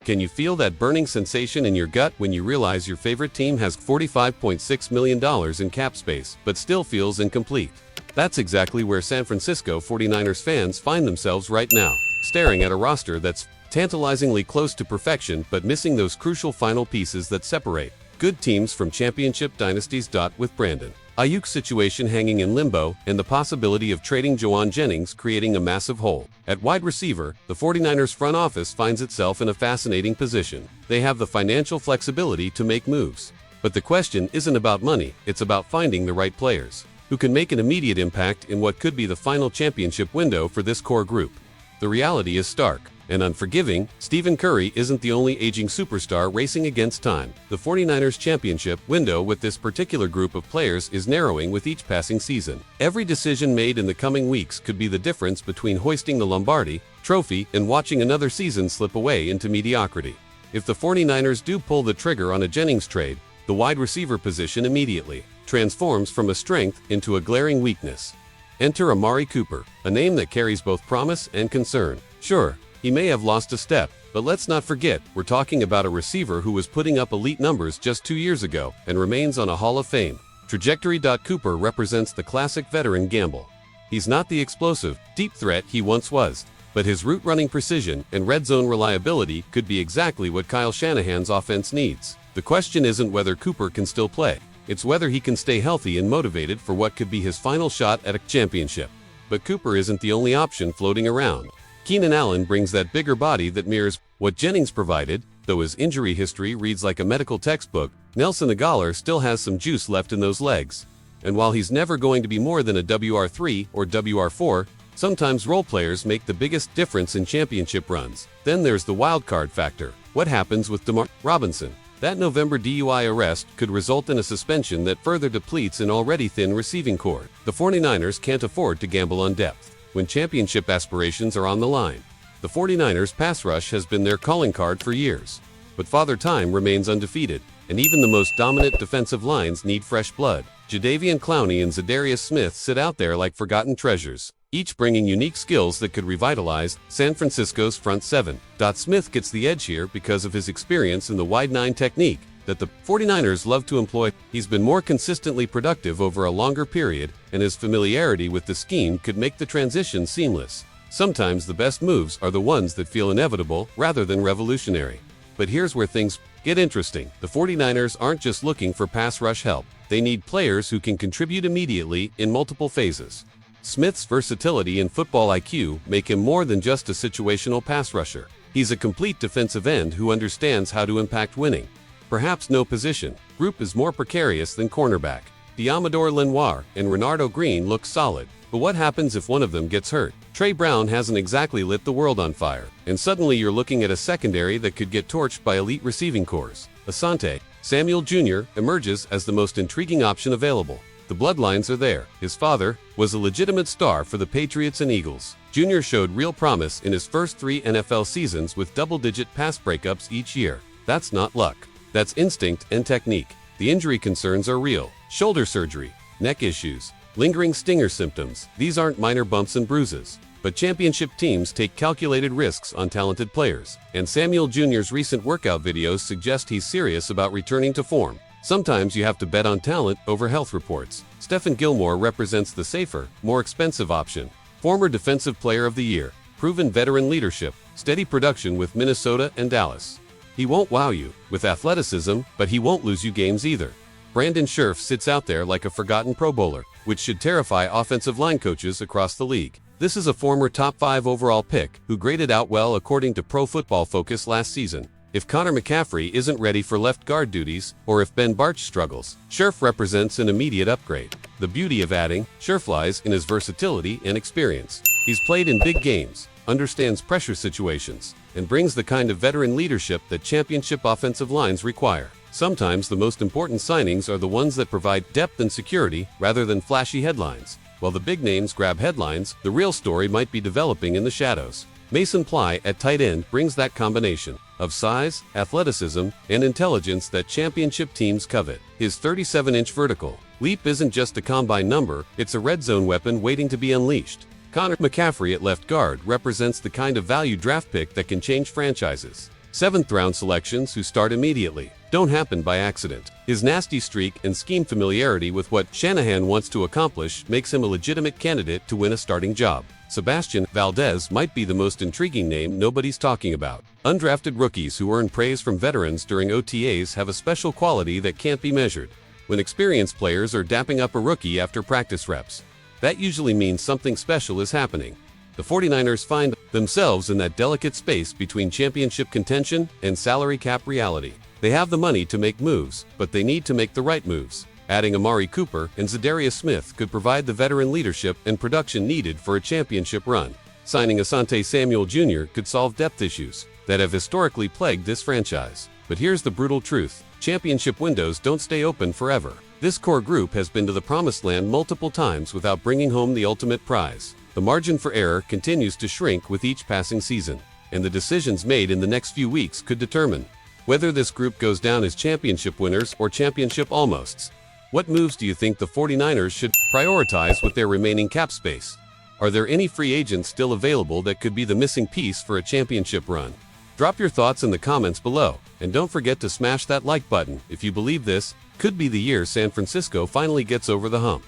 Can you feel that burning sensation in your gut when you realize your favorite team has $45.6 million in cap space, but still feels incomplete? That's exactly where San Francisco 49ers fans find themselves right now, staring at a roster that's tantalizingly close to perfection but missing those crucial final pieces that separate good teams from championship dynasties. With Brandon Ayuk's situation hanging in limbo and the possibility of trading Jauan Jennings creating a massive hole at wide receiver, the 49ers front office finds itself in a fascinating position. They have the financial flexibility to make moves. But the question isn't about money, it's about finding the right players who can make an immediate impact in what could be the final championship window for this core group. The reality is stark and unforgiving. Stephen Curry isn't the only aging superstar racing against time. The 49ers championship window with this particular group of players is narrowing with each passing season. Every decision made in the coming weeks could be the difference between hoisting the Lombardi trophy and watching another season slip away into mediocrity. If the 49ers do pull the trigger on a Jennings trade, the wide receiver position immediately transforms from a strength into a glaring weakness. Enter Amari Cooper, a name that carries both promise and concern. Sure, he may have lost a step, but let's not forget, we're talking about a receiver who was putting up elite numbers just 2 years ago and remains on a Hall of Fame trajectory. Cooper represents the classic veteran gamble. He's not the explosive, deep threat he once was, but his route-running precision and red zone reliability could be exactly what Kyle Shanahan's offense needs. The question isn't whether Cooper can still play, it's whether he can stay healthy and motivated for what could be his final shot at a championship. But Cooper isn't the only option floating around. Keenan Allen brings that bigger body that mirrors what Jennings provided. Though his injury history reads like a medical textbook, Nelson Aguilar still has some juice left in those legs. And while he's never going to be more than a WR3 or WR4, sometimes role players make the biggest difference in championship runs. Then there's the wild card factor. What happens with DeMar Robinson? That November DUI arrest could result in a suspension that further depletes an already thin receiving corps. The 49ers can't afford to gamble on depth when championship aspirations are on the line. The 49ers pass rush has been their calling card for years. But Father Time remains undefeated, and even the most dominant defensive lines need fresh blood. Jadeveon Clowney and Za'Darius Smith sit out there like forgotten treasures, each bringing unique skills that could revitalize San Francisco's front seven. Smith gets the edge here because of his experience in the wide nine technique that the 49ers love to employ. He's been more consistently productive over a longer period, and his familiarity with the scheme could make the transition seamless. Sometimes the best moves are the ones that feel inevitable rather than revolutionary. But here's where things get interesting. The 49ers aren't just looking for pass rush help. They need players who can contribute immediately in multiple phases. Smith's versatility and football IQ make him more than just a situational pass rusher. He's a complete defensive end who understands how to impact winning. Perhaps no position group is more precarious than cornerback. Diamador Lenoir and Renardo Green look solid, but what happens if one of them gets hurt? Trey Brown hasn't exactly lit the world on fire, and suddenly you're looking at a secondary that could get torched by elite receiving corps. Asante Samuel Jr. emerges as the most intriguing option available. The bloodlines are there. His father was a legitimate star for the Patriots and Eagles. Jr. showed real promise in his first 3 NFL seasons with double-digit pass breakups each year. That's not luck. That's instinct and technique. The injury concerns are real. Shoulder surgery, neck issues, lingering stinger symptoms. These aren't minor bumps and bruises. But championship teams take calculated risks on talented players. And Samuel Jr.'s recent workout videos suggest he's serious about returning to form. Sometimes you have to bet on talent over health reports. Stephon Gilmore represents the safer, more expensive option. Former Defensive Player of the Year, proven veteran leadership, steady production with Minnesota and Dallas. He won't wow you with athleticism, but he won't lose you games either. Brandon Scherff sits out there like a forgotten Pro Bowler, which should terrify offensive line coaches across the league. This is a former top 5 overall pick who graded out well according to Pro Football Focus last season. If Connor McCaffrey isn't ready for left guard duties, or if Ben Bartch struggles, Scherff represents an immediate upgrade. The beauty of adding Scherff lies in his versatility and experience. He's played in big games, understands pressure situations, and brings the kind of veteran leadership that championship offensive lines require. Sometimes the most important signings are the ones that provide depth and security rather than flashy headlines. While the big names grab headlines, the real story might be developing in the shadows. Mason Ply at tight end brings that combination of size, athleticism, and intelligence that championship teams covet. His 37-inch vertical leap isn't just a combine number, it's a red zone weapon waiting to be unleashed. Connor McCaffrey at left guard represents the kind of value draft pick that can change franchises. 7th-round selections who start immediately don't happen by accident. His nasty streak and scheme familiarity with what Shanahan wants to accomplish makes him a legitimate candidate to win a starting job. Sebastian Valdez might be the most intriguing name nobody's talking about. Undrafted rookies who earn praise from veterans during OTAs have a special quality that can't be measured. When experienced players are dapping up a rookie after practice reps, that usually means something special is happening. The 49ers find themselves in that delicate space between championship contention and salary cap reality. They have the money to make moves, but they need to make the right moves. Adding Amari Cooper and Za'Darius Smith could provide the veteran leadership and production needed for a championship run. Signing Asante Samuel Jr. could solve depth issues that have historically plagued this franchise. But here's the brutal truth. Championship windows don't stay open forever. This core group has been to the promised land multiple times without bringing home the ultimate prize. The margin for error continues to shrink with each passing season, and the decisions made in the next few weeks could determine whether this group goes down as championship winners or championship almosts. What moves do you think the 49ers should prioritize with their remaining cap space? Are there any free agents still available that could be the missing piece for a championship run? Drop your thoughts in the comments below, and don't forget to smash that like button if you believe this could be the year San Francisco finally gets over the hump.